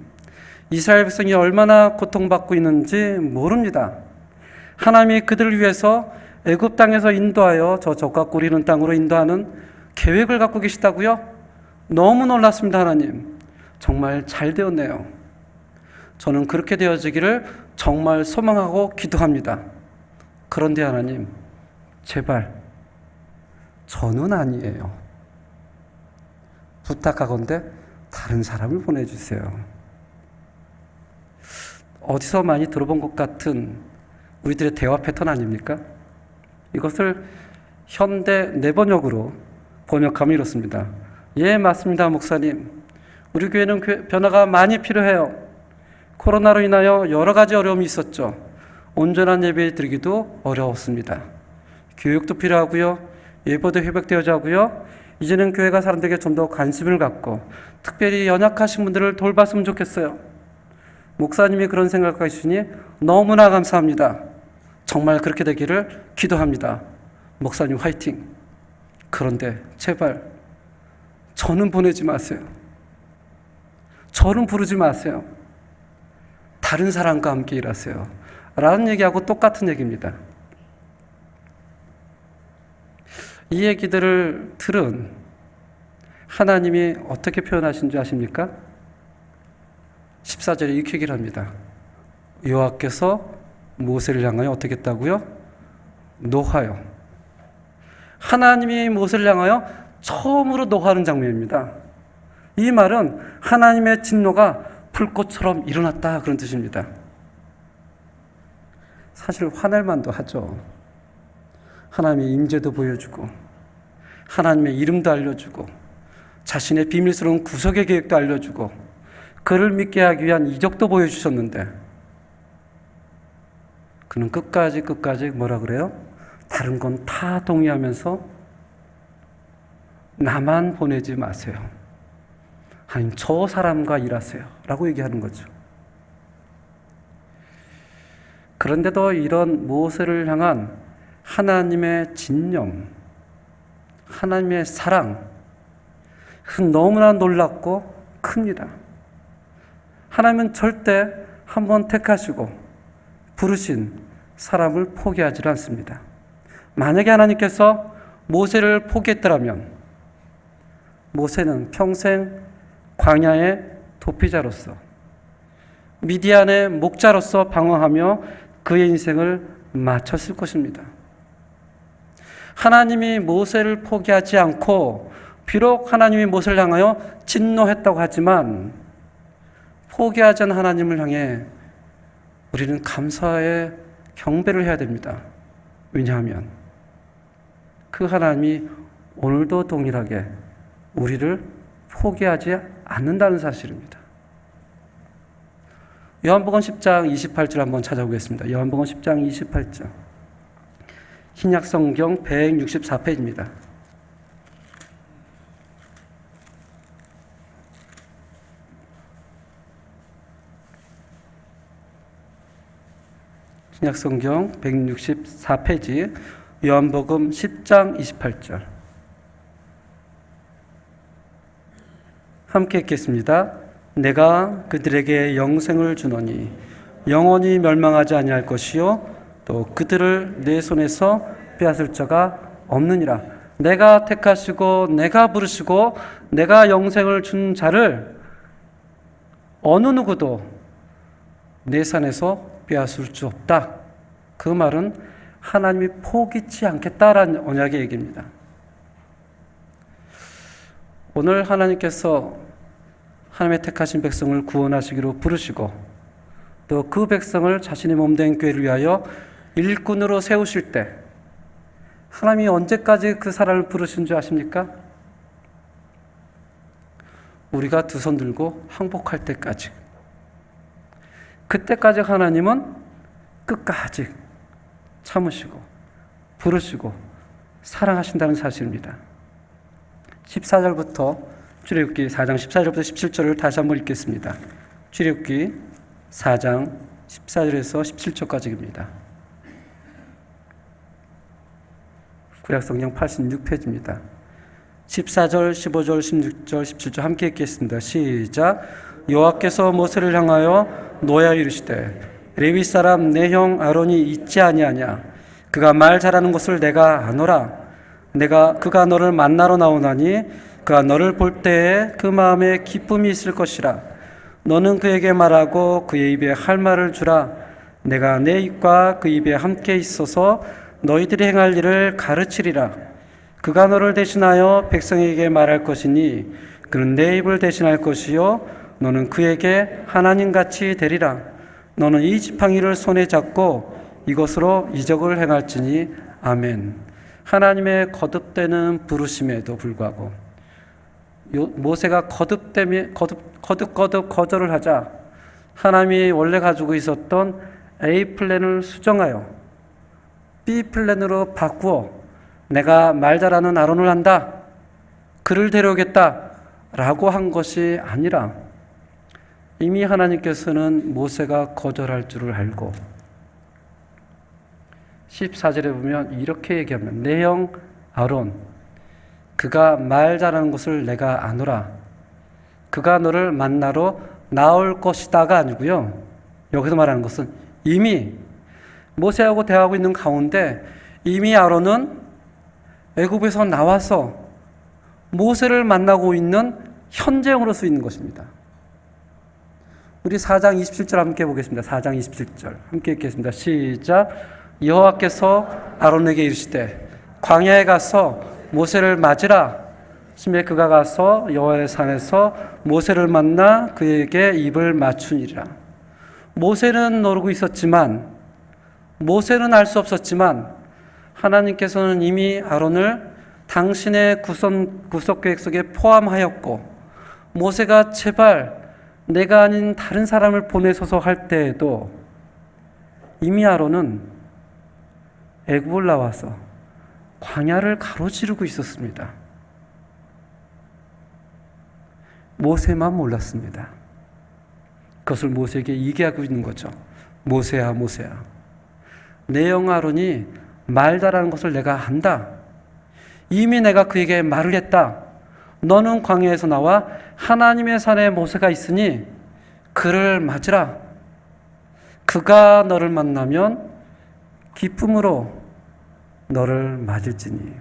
이스라엘 백성이 얼마나 고통받고 있는지 모릅니다. 하나님이 그들을 위해서 애굽 땅에서 인도하여 저 적과 꿀이는 땅으로 인도하는 계획을 갖고 계시다고요? 너무 놀랐습니다, 하나님. 정말 잘 되었네요. 저는 그렇게 되어지기를 정말 소망하고 기도합니다. 그런데 하나님, 제발 저는 아니에요. 부탁하건대 다른 사람을 보내주세요. 어디서 많이 들어본 것 같은 우리들의 대화 패턴 아닙니까? 이것을 현대 내번역으로 번역하면 이렇습니다. 예, 맞습니다, 목사님. 우리 교회는 변화가 많이 필요해요. 코로나로 인하여 여러 가지 어려움이 있었죠. 온전한 예배 드리기도 어려웠습니다. 교육도 필요하고요. 예배도 회복되어야 하고요. 이제는 교회가 사람들에게 좀 더 관심을 갖고 특별히 연약하신 분들을 돌봤으면 좋겠어요. 목사님이 그런 생각을 하시니 너무나 감사합니다. 정말 그렇게 되기를 기도합니다. 목사님 화이팅. 그런데 제발 저는 보내지 마세요. 저는 부르지 마세요. 다른 사람과 함께 일하세요. 라는 얘기하고 똑같은 얘기입니다. 이 얘기들을 들은 하나님이 어떻게 표현하신 줄 아십니까? 14절에 이렇게 얘기를 합니다. 여호와께서 모세를 향하여 어떻게 했다고요? 노하여. 하나님이 모세를 향하여 처음으로 노하는 장면입니다. 이 말은 하나님의 진노가 불꽃처럼 일어났다 그런 뜻입니다. 사실 화낼 만도 하죠. 하나님의 임재도 보여주고 하나님의 이름도 알려주고 자신의 비밀스러운 구속의 계획도 알려주고 그를 믿게 하기 위한 이적도 보여주셨는데 그는 끝까지 뭐라 그래요? 다른 건 다 동의하면서 나만 보내지 마세요. 하나님 저 사람과 일하세요 라고 얘기하는 거죠. 그런데도 이런 모세를 향한 하나님의 진념, 하나님의 사랑 너무나 놀랍고 큽니다. 하나님은 절대 한번 택하시고 부르신 사람을 포기하지 않습니다. 만약에 하나님께서 모세를 포기했더라면 모세는 평생 광야의 도피자로서 미디안의 목자로서 방황하며 그의 인생을 마쳤을 것입니다. 하나님이 모세를 포기하지 않고 비록 하나님이 모세를 향하여 진노했다고 하지만 포기하지 않은 하나님을 향해 우리는 감사의 경배를 해야 됩니다. 왜냐하면 그 하나님이 오늘도 동일하게 우리를 포기하지 않는다는 사실입니다. 요한복음 10장 28절 한번 찾아보겠습니다. 요한복음 10장 28절. 신약성경 164페이지입니다. 신약성경 164페이지 요한복음 10장 28절 함께 읽겠습니다. 내가 그들에게 영생을 주노니 영원히 멸망하지 아니할 것이요 또 그들을 내 손에서 빼앗을 자가 없느니라. 내가 택하시고 내가 부르시고 내가 영생을 준 자를 어느 누구도 내 손에서 빼앗을 수 없다. 그 말은 하나님이 포기치 않겠다라는 언약의 얘기입니다. 오늘 하나님께서 하나님의 택하신 백성을 구원하시기로 부르시고 또 그 백성을 자신의 몸된 교회를 위하여 일꾼으로 세우실 때 하나님이 언제까지 그 사람을 부르신 줄 아십니까? 우리가 두 손 들고 항복할 때까지. 그때까지 하나님은 끝까지 참으시고 부르시고 사랑하신다는 사실입니다. 14절부터 출애굽기 4장 14절부터 17절을 다시 한번 읽겠습니다. 출애굽기 4장 14절에서 17절까지입니다. 구약성경 86페이지입니다. 14절, 15절, 16절, 17절 함께 읽겠습니다. 시작. 여호와께서 모세를 향하여 노하여 이르시되 레위 사람 내 형 아론이 있지 아니하냐. 그가 말 잘하는 것을 내가 아노라. 그가 너를 만나러 나오나니 그가 너를 볼 때에 그 마음에 기쁨이 있을 것이라. 너는 그에게 말하고 그의 입에 할 말을 주라. 내가 내 입과 그 입에 함께 있어서 너희들이 행할 일을 가르치리라. 그가 너를 대신하여 백성에게 말할 것이니 그는 내 입을 대신할 것이요 너는 그에게 하나님같이 되리라. 너는 이 지팡이를 손에 잡고 이것으로 이적을 행할지니 아멘. 하나님의 거듭되는 부르심에도 불구하고 모세가 거듭 거절을 하자 하나님이 원래 가지고 있었던 A 플랜을 수정하여 B 플랜으로 바꾸어 내가 말 잘하는 아론을 한다. 그를 데려오겠다. 라고 한 것이 아니라 이미 하나님께서는 모세가 거절할 줄을 알고 14절에 보면 이렇게 얘기하면 내 형 아론 그가 말 잘하는 것을 내가 아노라. 그가 너를 만나러 나올 것이다가 아니고요. 여기서 말하는 것은 이미 모세하고 대화하고 있는 가운데 이미 아론은 애굽에서 나와서 모세를 만나고 있는 현재형으로 쓰이는 것입니다. 우리 4장 27절 함께 보겠습니다. 4장 27절 함께 읽겠습니다. 시작. 여호와께서 아론에게 이르시되 광야에 가서 모세를 맞으라. 심에 그가 가서 여호와의 산에서 모세를 만나 그에게 입을 맞추니라. 모세는 모르고 있었지만 모세는 알 수 없었지만 하나님께서는 이미 아론을 당신의 구속 계획 속에 포함하였고 모세가 제발 내가 아닌 다른 사람을 보내소서 할 때에도 이미 아론은 애굽을 나와서 광야를 가로지르고 있었습니다. 모세만 몰랐습니다. 그것을 모세에게 얘기하고 있는 거죠. 모세야 모세야 내 형 아론이 말 잘하는 것을 내가 안다. 이미 내가 그에게 말을 했다. 너는 광야에서 나와 하나님의 산에 모세가 있으니 그를 맞으라. 그가 너를 만나면 기쁨으로 너를 맞을지니.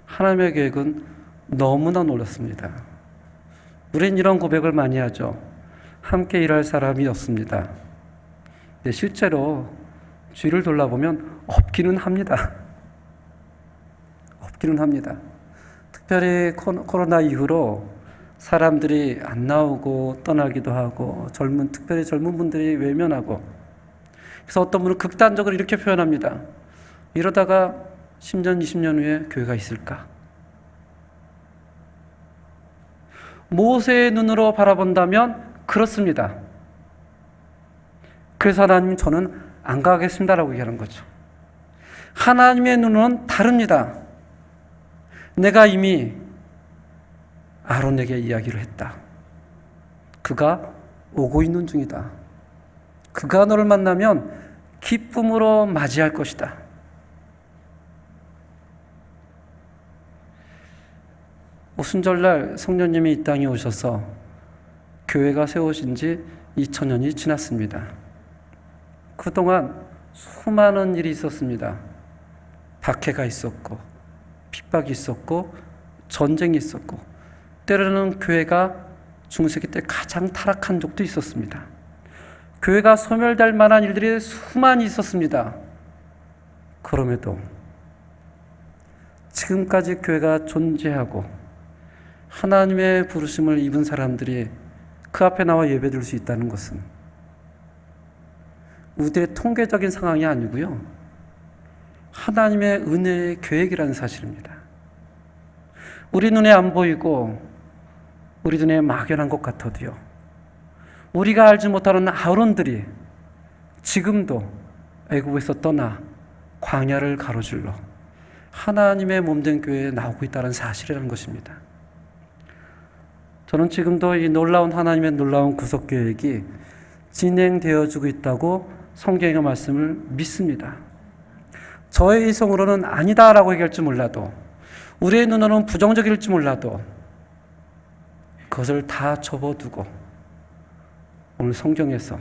하나님의 계획은 너무나 놀랐습니다. 우린 이런 고백을 많이 하죠. 함께 일할 사람이 없습니다. 근데 실제로 주위를 돌아보면 없기는 합니다. 없기는 합니다. 특별히 코로나 이후로 사람들이 안 나오고 떠나기도 하고 특별히 젊은 분들이 외면하고 그래서 어떤 분은 극단적으로 이렇게 표현합니다. 이러다가 10년, 20년 후에 교회가 있을까? 모세의 눈으로 바라본다면 그렇습니다. 그래서 하나님 저는 안 가겠습니다라고 얘기하는 거죠. 하나님의 눈은 다릅니다. 내가 이미 아론에게 이야기를 했다. 그가 오고 있는 중이다. 그가 너를 만나면 기쁨으로 맞이할 것이다. 오순절날 성령님이 이 땅에 오셔서 교회가 세워진 지 2000년이 지났습니다. 그동안 수많은 일이 있었습니다. 박해가 있었고 핍박이 있었고 전쟁이 있었고 때로는 교회가 중세기 때 가장 타락한 적도 있었습니다. 교회가 소멸될 만한 일들이 수많이 있었습니다. 그럼에도 지금까지 교회가 존재하고 하나님의 부르심을 입은 사람들이 그 앞에 나와 예배드릴 수 있다는 것은 우리의 통계적인 상황이 아니고요. 하나님의 은혜의 계획이라는 사실입니다. 우리 눈에 안 보이고 우리 눈에 막연한 것 같아도요, 우리가 알지 못하는 아론들이 지금도 애굽에서 떠나 광야를 가로질러 하나님의 몸된 교회에 나오고 있다는 사실이라는 것입니다. 저는 지금도 이 놀라운 하나님의 놀라운 구속 계획이 진행되어지고 있다고 성경의 말씀을 믿습니다. 저의 이성으로는 아니다라고 얘기할지 몰라도, 우리의 눈으로는 부정적일지 몰라도 그것을 다 접어두고 오늘 성경에서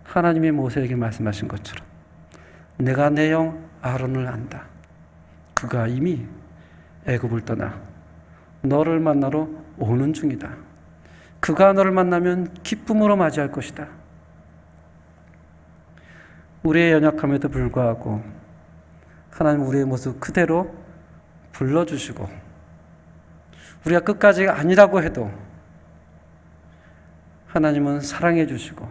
하나님이 모세에게 말씀하신 것처럼 내가 내 영 아론을 안다. 그가 이미 애굽을 떠나 너를 만나러 오는 중이다. 그가 너를 만나면 기쁨으로 맞이할 것이다. 우리의 연약함에도 불구하고 하나님 우리의 모습 그대로 불러주시고, 우리가 끝까지 아니라고 해도 하나님은 사랑해 주시고,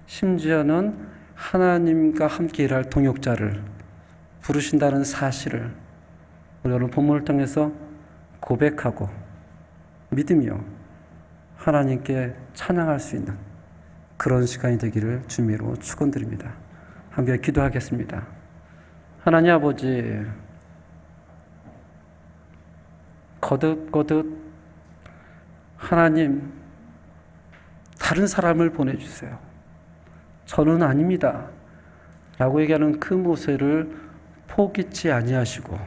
심지어는 하나님과 함께 일할 동역자를 부르신다는 사실을 우리 오늘 본문을 통해서 고백하고 믿으며 하나님께 찬양할 수 있는 그런 시간이 되기를 주님으로 축원드립니다. 함께 기도하겠습니다. 하나님 아버지, 거듭 하나님 다른 사람을 보내주세요. 저는 아닙니다 라고 얘기하는 그 모세를 포기치 아니하시고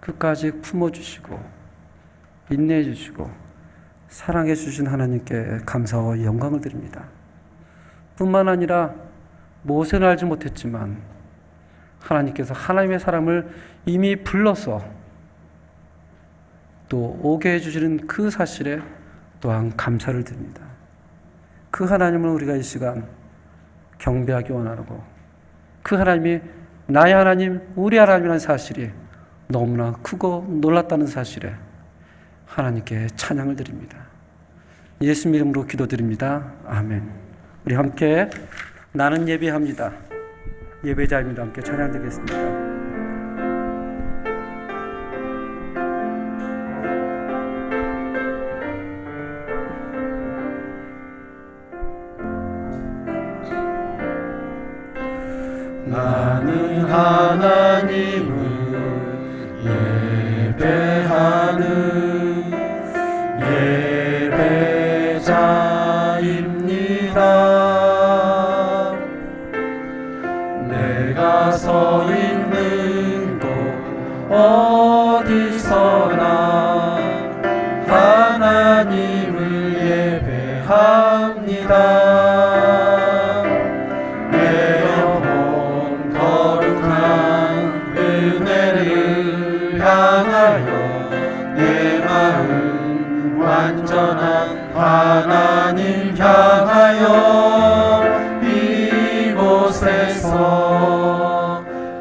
끝까지 품어주시고 인내해 주시고 사랑해 주신 하나님께 감사와 영광을 드립니다. 뿐만 아니라 모세는 알지 못했지만 하나님께서 하나님의 사람을 이미 불러서 또 오게 해주시는 그 사실에 또한 감사를 드립니다. 그 하나님을 우리가 이 시간 경배하기 원하고, 그 하나님이 나의 하나님, 우리 하나님이라는 사실이 너무나 크고 놀랐다는 사실에 하나님께 찬양을 드립니다. 예수님 이름으로 기도드립니다. 아멘. 우리 함께 나는 예배합니다. 예배자입니다. 함께 찬양드리겠습니다. 나는 하나님을 예배하는 예배자입니다. 내가 서 있는 곳 어디서나 하나님을 예배합니다. 내 마음 완전한 하나님 향하여 이곳에서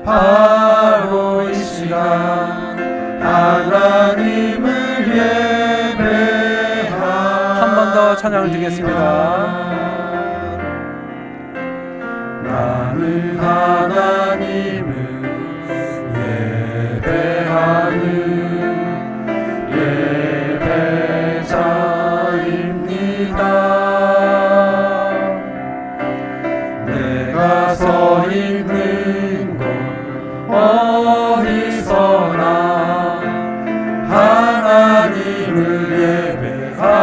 바로 이 시간 하나님을 예배합니다. 한 번 더 찬양을 드리겠습니다. 나는 하나님을 예배하는 내가 서 있는 곳 어디서나 하나님을 예배합니다.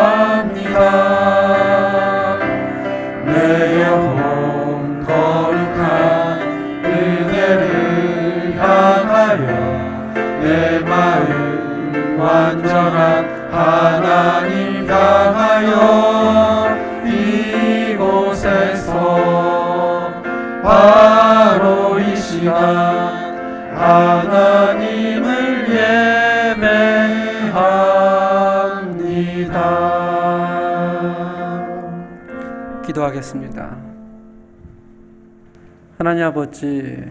내 영혼 거룩한 은혜를 향하여 내 마음 완전한 하나님 향하여 이곳에서 바로 이 시간 하나님을 예배합니다. 기도하겠습니다. 하나님 아버지,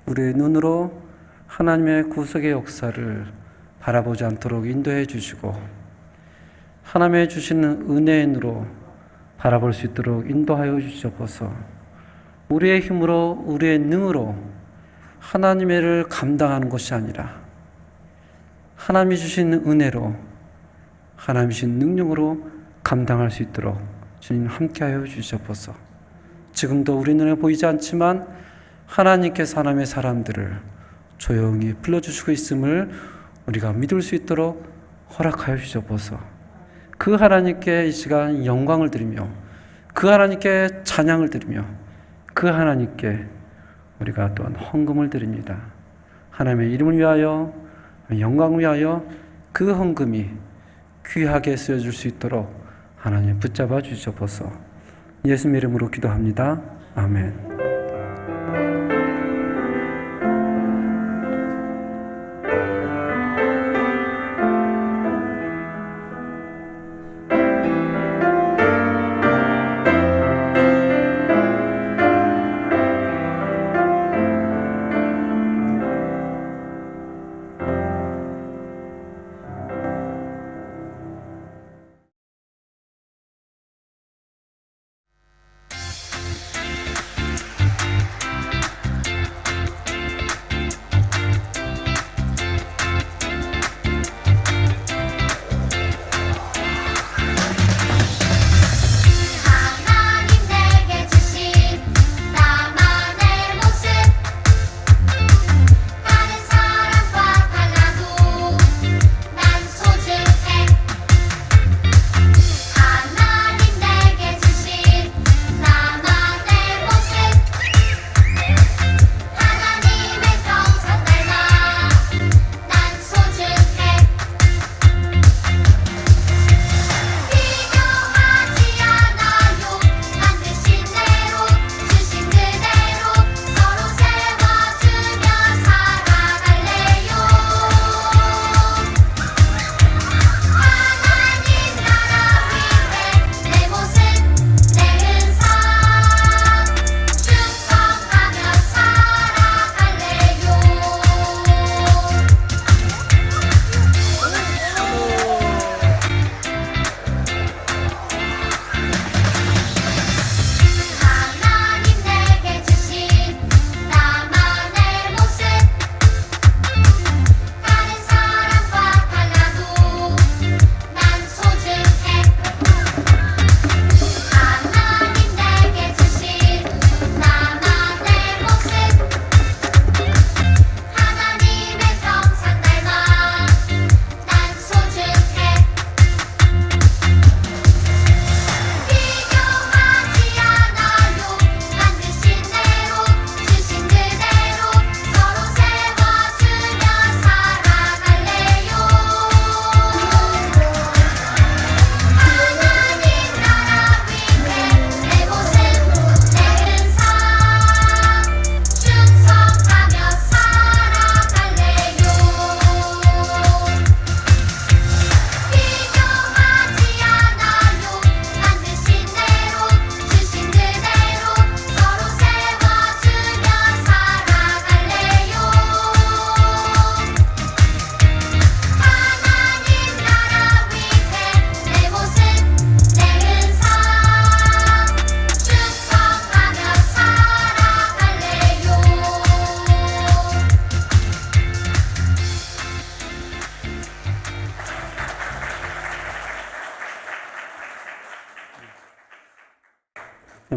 우리의 눈으로 하나님의 구속의 역사를 바라보지 않도록 인도해 주시고, 하나님의 주시는 은혜인으로 바라볼 수 있도록 인도하여 주시옵소서. 우리의 힘으로, 우리의 능으로 하나님의 일을 감당하는 것이 아니라 하나님이 주신 은혜로, 하나님이 주신 능력으로 감당할 수 있도록 주님 함께하여 주시옵소서. 지금도 우리 눈에 보이지 않지만 하나님께서 하나님의 사람들을 조용히 불러주시고 있음을 우리가 믿을 수 있도록 허락하여 주시옵소서. 그 하나님께 이 시간 영광을 드리며 그 하나님께 찬양을 드리며 그 하나님께 우리가 또한 헌금을 드립니다. 하나님의 이름을 위하여, 영광을 위하여 그 헌금이 귀하게 쓰여질 수 있도록 하나님 붙잡아 주시옵소서. 예수님의 이름으로 기도합니다. 아멘.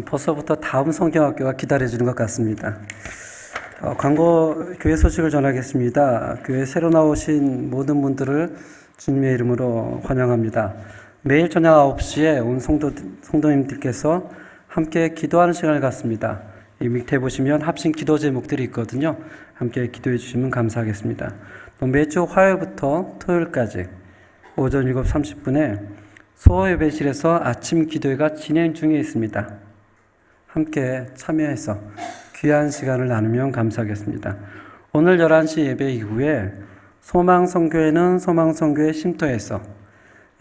벌써부터 다음 성경학교가 기다려지는 것 같습니다. 광고 교회 소식을 전하겠습니다. 교회 새로 나오신 모든 분들을 주님의 이름으로 환영합니다. 매일 저녁 9시에 온 성도님들께서 함께 기도하는 시간을 갖습니다. 이 밑에 보시면 합심 기도 제목들이 있거든요. 함께 기도해 주시면 감사하겠습니다. 또 매주 화요일부터 토요일까지 오전 7시 30분에 소예배실에서 아침 기도회가 진행 중에 있습니다. 함께 참여해서 귀한 시간을 나누면 감사하겠습니다. 오늘 11시 예배 이후에 소망성교회는 소망성교회 쉼터에서,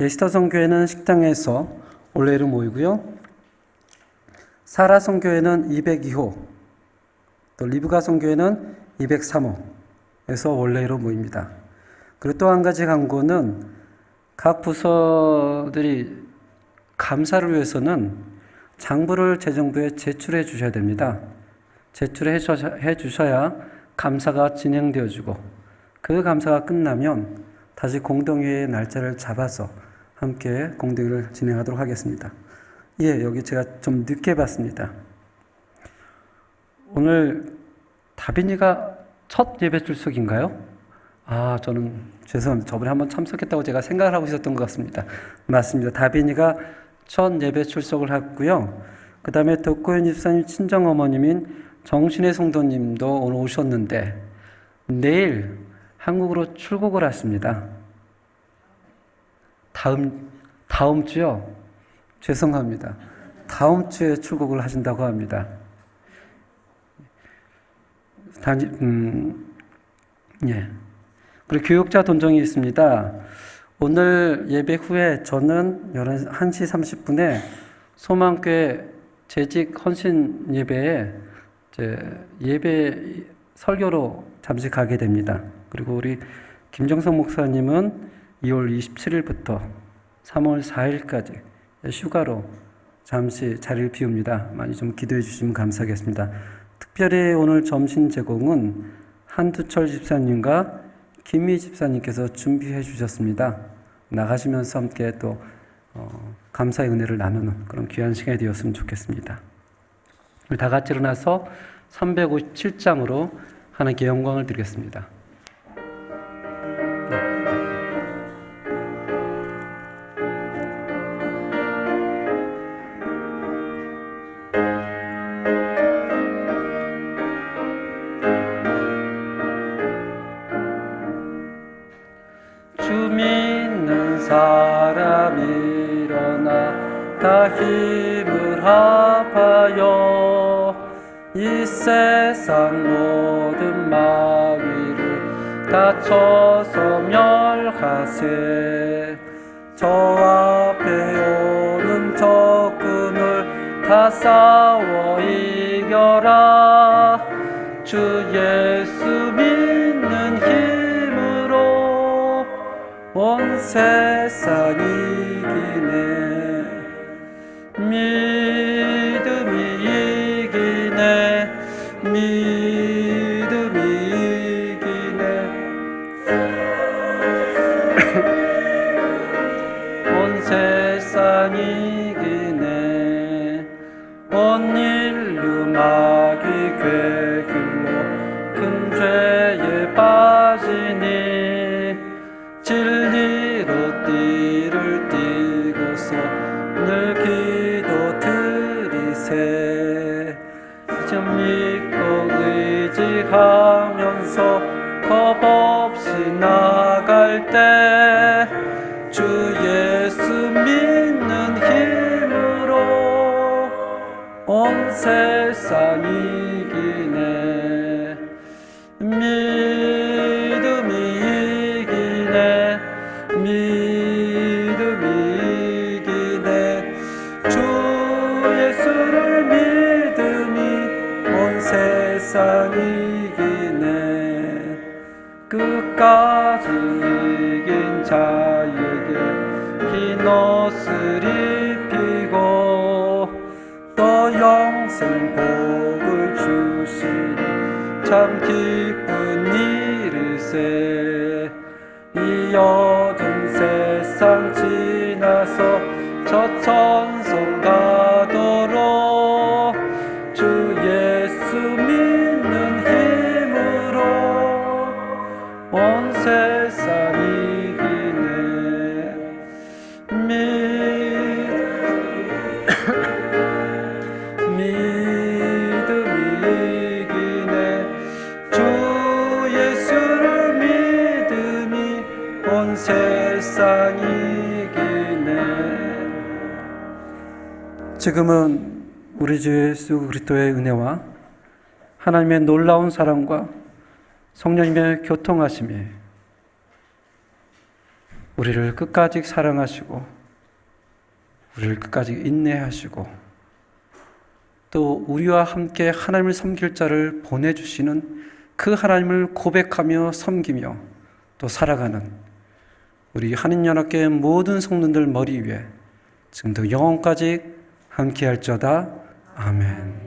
예시터성교회는 식당에서 올레로 모이고요. 사라성교회는 202호, 또 리브가성교회는 203호에서 원래로 모입니다. 그리고 또 한 가지 광고는 각 부서들이 감사를 위해서는 장부를 재정부에 제출해 주셔야 됩니다. 제출해 주셔야 감사가 진행되어지고 그 감사가 끝나면 다시 공동회의 날짜를 잡아서 함께 공동회를 진행하도록 하겠습니다. 예, 여기 제가 좀 늦게 봤습니다. 오늘 다빈이가 첫 예배 출석인가요? 저는 죄송합니다. 저번에 한번 참석했다고 제가 생각을 하고 있었던 것 같습니다. 맞습니다. 다빈이가 첫 예배 출석을 했고요. 그 다음에 덕고현 집사님 친정어머님인 정신의 성도님도 오늘 오셨는데 내일 한국으로 출국을 하십니다. 다음 주요? 죄송합니다. 다음 주에 출국을 하신다고 합니다. 예. 그리고 교육자 돈정이 있습니다. 오늘 예배 후에 저는 1시 30분에 소망교회 재직 헌신 예배에 예배 설교로 잠시 가게 됩니다. 그리고 우리 김정성 목사님은 2월 27일부터 3월 4일까지 휴가로 잠시 자리를 비웁니다. 많이 좀 기도해 주시면 감사하겠습니다. 특별히 오늘 점심 제공은 한두철 집사님과 김미 집사님께서 준비해 주셨습니다. 나가시면서 함께 또 감사의 은혜를 나누는 그런 귀한 시간이 되었으면 좋겠습니다. 우리 다 같이 일어나서 357장으로 하나님께 영광을 드리겠습니다. 주 믿는 사람 일어나 다 힘을 합하여 이 세상 모든 마귀를 다 쳐서 멸하세. 저 앞에 오는 적군을 다 싸워 이겨라. 주 예수 믿는 힘으로 온 세상 이기네. 믿음이 이기네. 믿음이 이기네. 온 세상 이기네. 온 인류 마귀 궤길로 큰 죄에 빠지니 진리로 띠를 띠고서 늘 기도 드리세. 좀 믿고 의지하면서 겁 없이 나갈 때 주 예수 믿는 힘으로 온 세상 이기네. 믿음이 이기네. 믿음이 이기네. 주 예수를 믿음이 온 세상 이기네. 끝까지 이긴 자에게 흰 옷을 입히고 또 영생 복을 주시니 참 기쁜 일일세. 이 어두운 세상 지나서 저 천성 가도록 주 예수 믿는 힘으로 온 세상 이기네. 믿음이 이기네. 주 예수를 믿음이 온 세상 이기네. 지금은 우리 주 예수 그리스도의 은혜와 하나님의 놀라운 사랑과 성령님의 교통하심이 우리를 끝까지 사랑하시고 우리를 끝까지 인내하시고 또 우리와 함께 하나님을 섬길 자를 보내주시는 그 하나님을 고백하며 섬기며 또 살아가는 우리 한인연합교회 모든 성도들 머리 위에 지금도 영원까지 함께할지어다. 아멘.